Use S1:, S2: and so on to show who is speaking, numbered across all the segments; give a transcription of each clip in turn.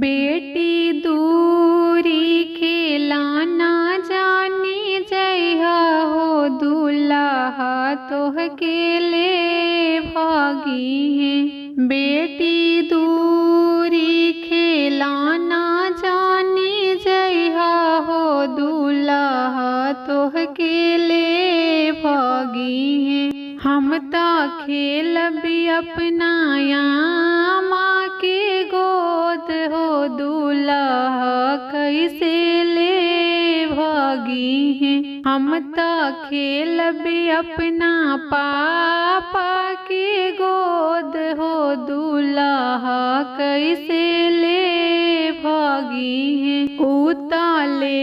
S1: बेटी दूरी खेलाना जानी जइहा हो दुल्हा तोहके ले भागी हैं। बेटी दूरी खेलाना जानी जइहा हो दुल्हा तोहके ले भागी हैं। हम ता खेलबी अपना माँ के गोद हो दुल्हा कैसे ले भागी हैं। हम ता खेलबी अपना पापा के गोद हो दुल्हा कैसे ले भागी हैं। उताले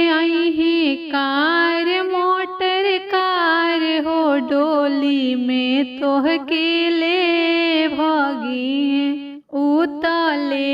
S1: आई हैं कार मोटर कार हो डोली में तोहके ले भागी हैं। उताले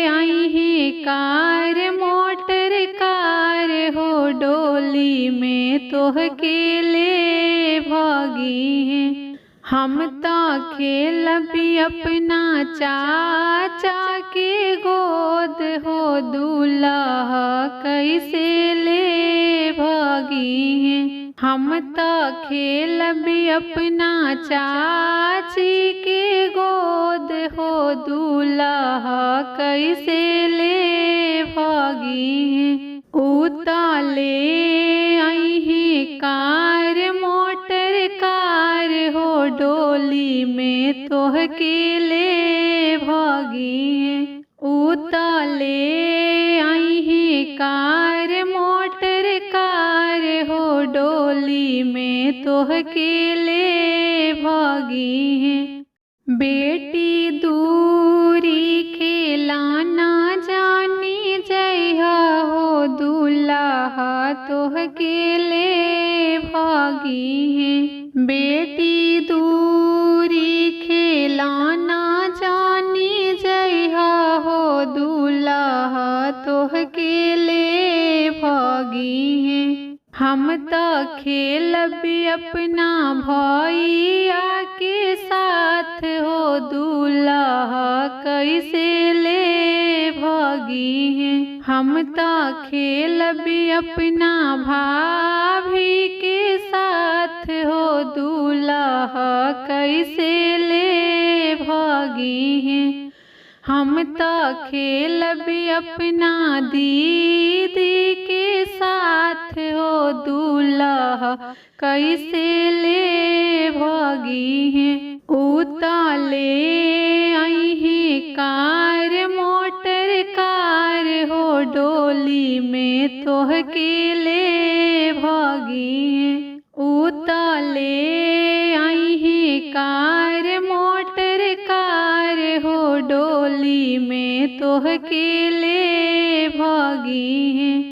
S1: आई हैं कार मोटर कार हो डोली में तोहके ले भागी हैं। हम ता खेलबी अपना चाचा के गोद हो दुल्हा कैसे ले भागी हैं। हम ता खेलबी अपना चाची के गोद हो दुल्हा कैसे ले भागी हैं। उताले आई हैं कार मोटर कार हो डोली में तोहके ले भागी हैं। उताले आई हैं कार मोटर कार हो डोली में तोहके ले भागी हैं। बेटी दूरी खेलाना जानी जइहा हो दुल्हा तोहके ले भागी हैं। बेटी दूरी खेलाना जानी जइहा हो दुल्हा तोहके ले भागी हैं। हम ता खेलबी अपना भैया के साथ हो दुल्हा कैसे ले भागी हैं। हम ता खेलबी अपना भाभी के साथ हो दुल्हा कैसे ले भागी हैं। हम ता खेलबी अपना दीदी के साथ हो दुल्हा कैसे ले भागी हैं। उताले आई हैं कार मोटर कार हो डोली में तोहके ले भागी हैं। उताले आई हैं कार मोटर कार हो डोली में तोहके ले भागी हैं।